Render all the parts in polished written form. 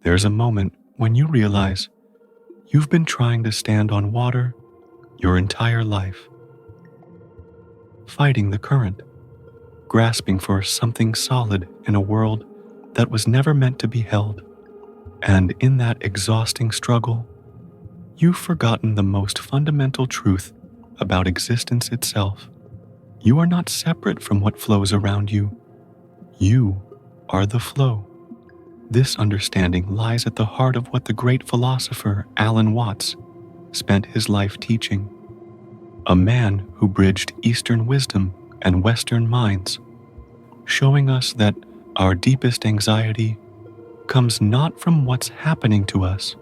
There's a moment when you realize you've been trying to stand on water your entire life, fighting the current, grasping for something solid in a world that was never meant to be held. And in that exhausting struggle, you've forgotten the most fundamental truth about existence itself. You are not separate from what flows around you. You are the flow. This understanding lies at the heart of what the great philosopher Alan Watts spent his life teaching. A man who bridged Eastern wisdom and Western minds, showing us that our deepest anxiety comes not from what's happening to us,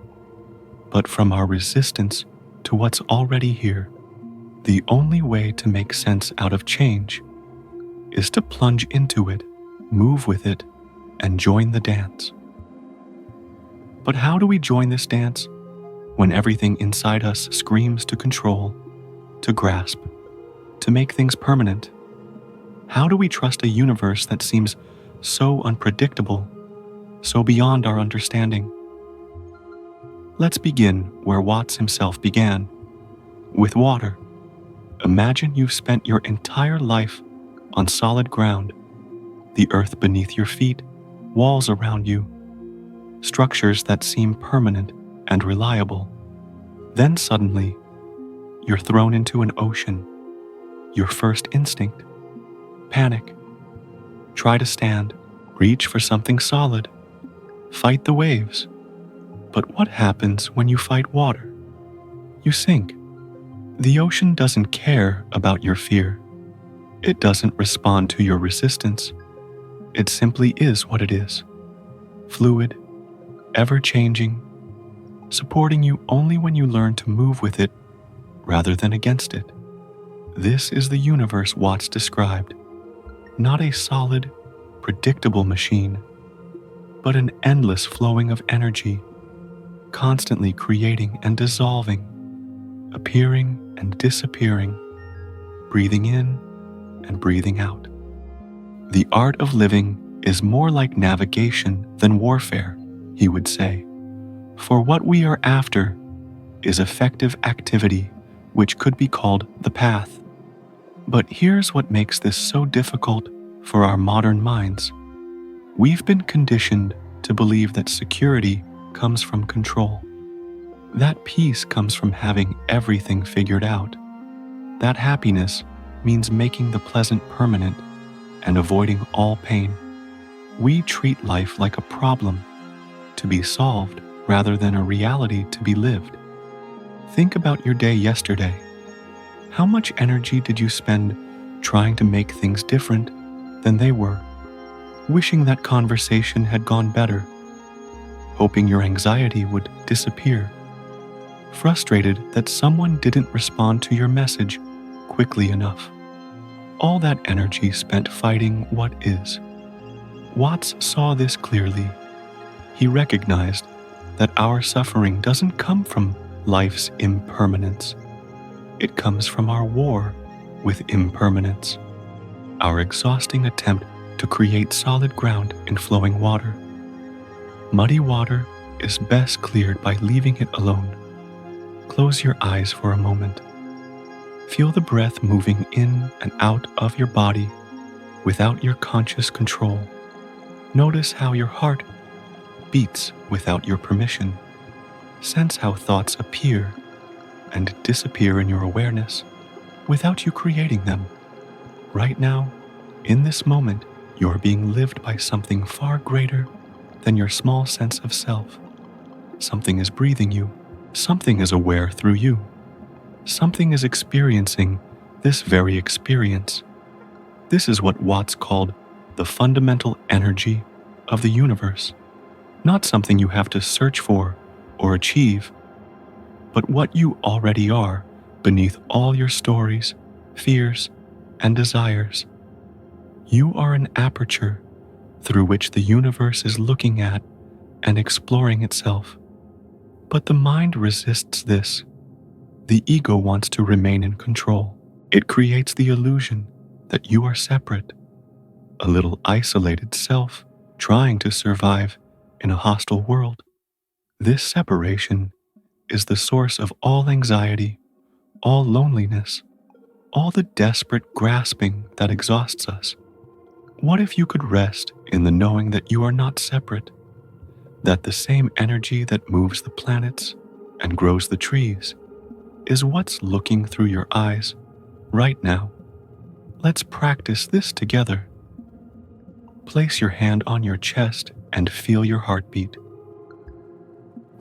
but from our resistance to what's already here. The only way to make sense out of change is to plunge into it, move with it, and join the dance. But how do we join this dance when everything inside us screams to control, to grasp, to make things permanent? How do we trust a universe that seems so unpredictable, so beyond our understanding? Let's begin where Watts himself began, with water. Imagine you've spent your entire life on solid ground, the earth beneath your feet, walls around you, structures that seem permanent and reliable. Then suddenly, you're thrown into an ocean. Your first instinct: panic. Try to stand, reach for something solid, fight the waves. But what happens when you fight water? You sink. The ocean doesn't care about your fear. It doesn't respond to your resistance. It simply is what it is. Fluid, ever-changing, supporting you only when you learn to move with it rather than against it. This is the universe Watts described, not a solid, predictable machine, but an endless flowing of energy, constantly creating and dissolving, appearing and disappearing, breathing in and breathing out. The art of living is more like navigation than warfare, he would say, for what we are after is effective activity, which could be called the path. But here's what makes this so difficult for our modern minds. We've been conditioned to believe that security comes from control. That peace comes from having everything figured out. That happiness means making the pleasant permanent and avoiding all pain. We treat life like a problem to be solved rather than a reality to be lived. Think about your day yesterday. How much energy did you spend trying to make things different than they were? Wishing that conversation had gone better, hoping your anxiety would disappear, frustrated that someone didn't respond to your message quickly enough. All that energy spent fighting what is. Watts saw this clearly. He recognized that our suffering doesn't come from life's impermanence. It comes from our war with impermanence, our exhausting attempt to create solid ground in flowing water. Muddy water is best cleared by leaving it alone. Close your eyes for a moment. Feel the breath moving in and out of your body without your conscious control. Notice how your heart beats without your permission. Sense how thoughts appear and disappear in your awareness without you creating them. Right now, in this moment, you're being lived by something far greater than your small sense of self. Something is breathing you. Something is aware through you. Something is experiencing this very experience. This is what Watts called the fundamental energy of the universe. Not something you have to search for or achieve, but what you already are beneath all your stories, fears, and desires. You are an aperture through which the universe is looking at and exploring itself. But the mind resists this. The ego wants to remain in control. It creates the illusion that you are separate, a little isolated self trying to survive in a hostile world. This separation is the source of all anxiety, all loneliness, all the desperate grasping that exhausts us. What if you could rest in the knowing that you are not separate, that the same energy that moves the planets and grows the trees is what's looking through your eyes right now? Let's practice this together. Place your hand on your chest and feel your heartbeat.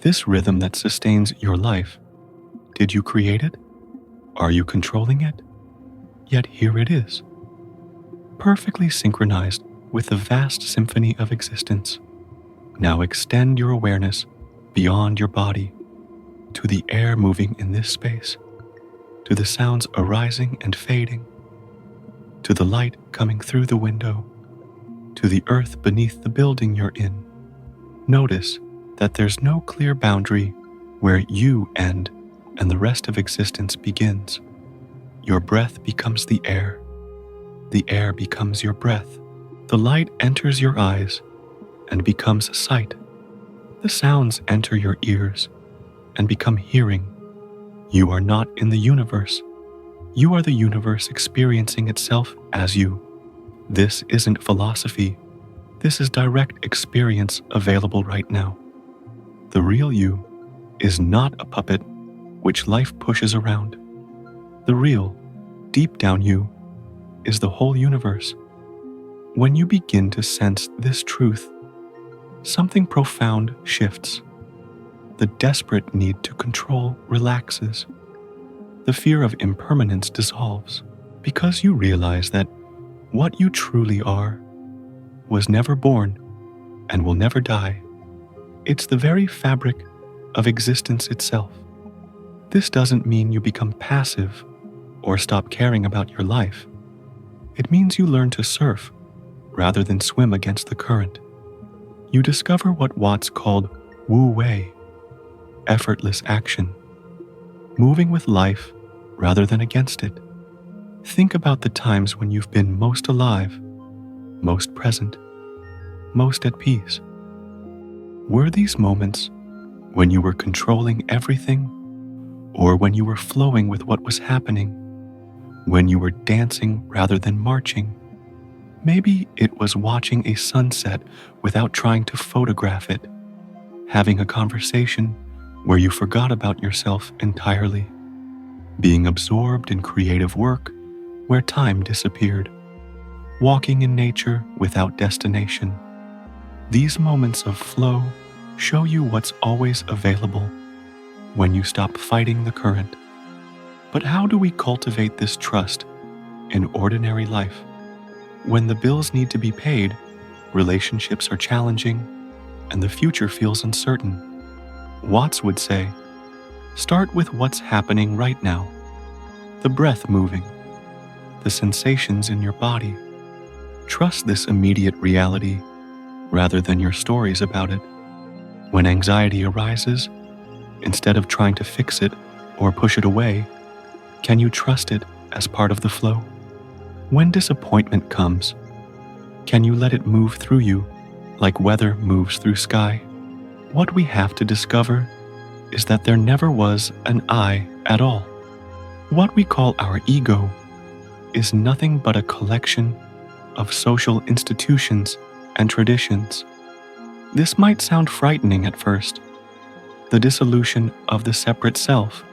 This rhythm that sustains your life, did you create it? Are you controlling it? Yet here it is, perfectly synchronized with the vast symphony of existence. Now extend your awareness beyond your body, to the air moving in this space, to the sounds arising and fading, to the light coming through the window, to the earth beneath the building you're in. Notice that there's no clear boundary where you end and the rest of existence begins. Your breath becomes the air becomes your breath. The light enters your eyes and becomes sight. The sounds enter your ears and become hearing. You are not in the universe. You are the universe experiencing itself as you. This isn't philosophy. This is direct experience available right now. The real you is not a puppet which life pushes around. The real, deep down you is the whole universe. When you begin to sense this truth, something profound shifts. The desperate need to control relaxes. The fear of impermanence dissolves because you realize that what you truly are was never born and will never die. It's the very fabric of existence itself. This doesn't mean you become passive or stop caring about your life. It means you learn to surf rather than swim against the current. You discover what Watts called Wu Wei, effortless action, moving with life rather than against it. Think about the times when you've been most alive, most present, most at peace. Were these moments when you were controlling everything, or when you were flowing with what was happening, when you were dancing rather than marching? Maybe it was watching a sunset without trying to photograph it, having a conversation where you forgot about yourself entirely, being absorbed in creative work where time disappeared, walking in nature without destination. These moments of flow show you what's always available when you stop fighting the current. But how do we cultivate this trust in ordinary life? When the bills need to be paid, relationships are challenging, and the future feels uncertain, Watts would say, start with what's happening right now. The breath moving, the sensations in your body. Trust this immediate reality rather than your stories about it. When anxiety arises, instead of trying to fix it or push it away, can you trust it as part of the flow? When disappointment comes, can you let it move through you like weather moves through sky? What we have to discover is that there never was an I at all. What we call our ego is nothing but a collection of social institutions and traditions. This might sound frightening at first, the dissolution of the separate self,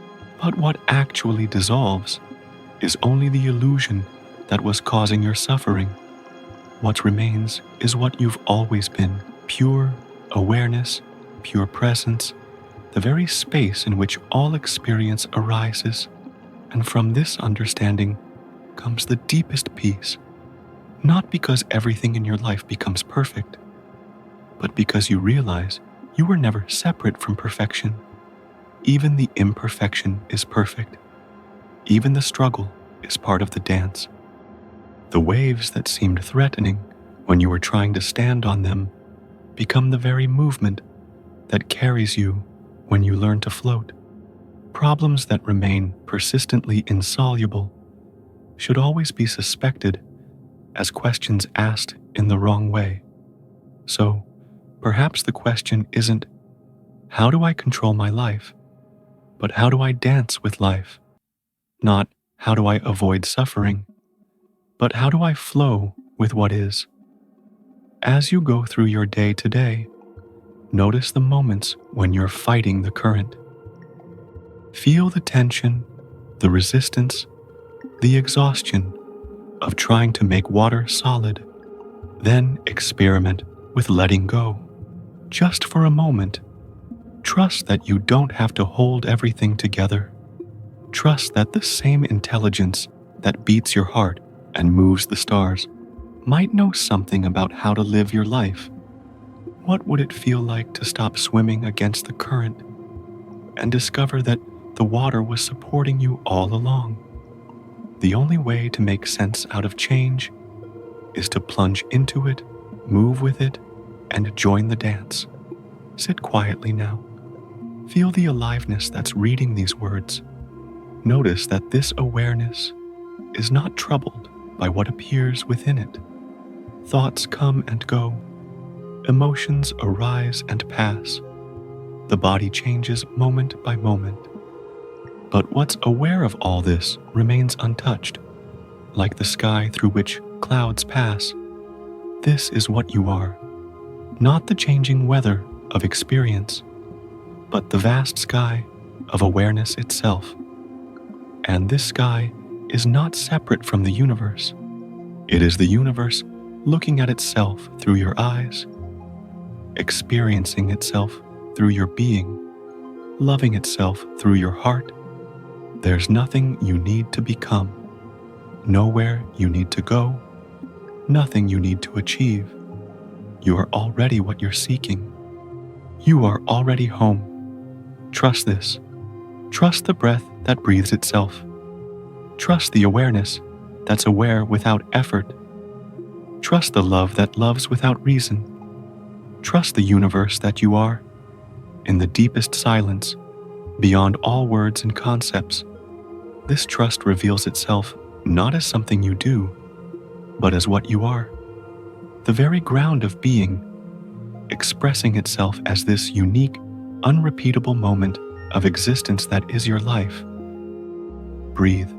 but what actually dissolves is only the illusion that was causing your suffering. What remains is what you've always been, pure awareness, pure presence, the very space in which all experience arises. And from this understanding comes the deepest peace, not because everything in your life becomes perfect, but because you realize you were never separate from perfection. Even the imperfection is perfect. Even the struggle is part of the dance. The waves that seemed threatening when you were trying to stand on them become the very movement that carries you when you learn to float. Problems that remain persistently insoluble should always be suspected as questions asked in the wrong way. So, perhaps the question isn't, how do I control my life, but how do I dance with life? Not how do I avoid suffering, but how do I flow with what is? As you go through your day to day, notice the moments when you're fighting the current. Feel the tension, the resistance, the exhaustion of trying to make water solid. Then experiment with letting go. Just for a moment, trust that you don't have to hold everything together. Trust that the same intelligence that beats your heart and moves the stars might know something about how to live your life. What would it feel like to stop swimming against the current and discover that the water was supporting you all along? The only way to make sense out of change is to plunge into it, move with it, and join the dance. Sit quietly now. Feel the aliveness that's reading these words. Notice that this awareness is not troubled by what appears within it. Thoughts come and go. Emotions arise and pass. The body changes moment by moment. But what's aware of all this remains untouched, like the sky through which clouds pass. This is what you are, not the changing weather of experience, but the vast sky of awareness itself. And this sky is not separate from the universe. It is the universe looking at itself through your eyes, experiencing itself through your being, loving itself through your heart. There's nothing you need to become, nowhere you need to go, nothing you need to achieve. You are already what you're seeking. You are already home. Trust this. Trust the breath that breathes itself. Trust the awareness that's aware without effort. Trust the love that loves without reason. Trust the universe that you are. In the deepest silence, beyond all words and concepts, this trust reveals itself not as something you do, but as what you are. The very ground of being, expressing itself as this unique, unrepeatable moment of existence that is your life. Breathe.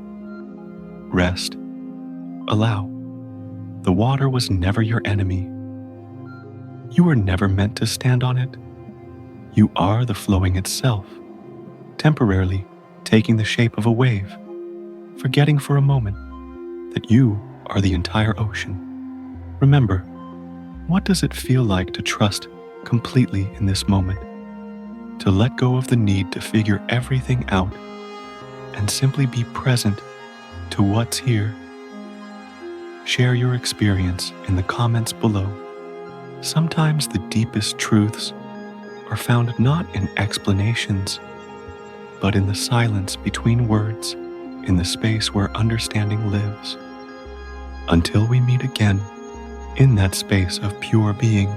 Rest. Allow. The water was never your enemy. You were never meant to stand on it. You are the flowing itself, temporarily taking the shape of a wave, forgetting for a moment that you are the entire ocean. Remember, what does it feel like to trust completely in this moment? To let go of the need to figure everything out and simply be present to what's here. Share your experience in the comments below. Sometimes the deepest truths are found not in explanations, but in the silence between words, in the space where understanding lives. Until we meet again, in that space of pure being,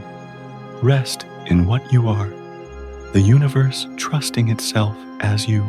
rest in what you are, the universe trusting itself as you.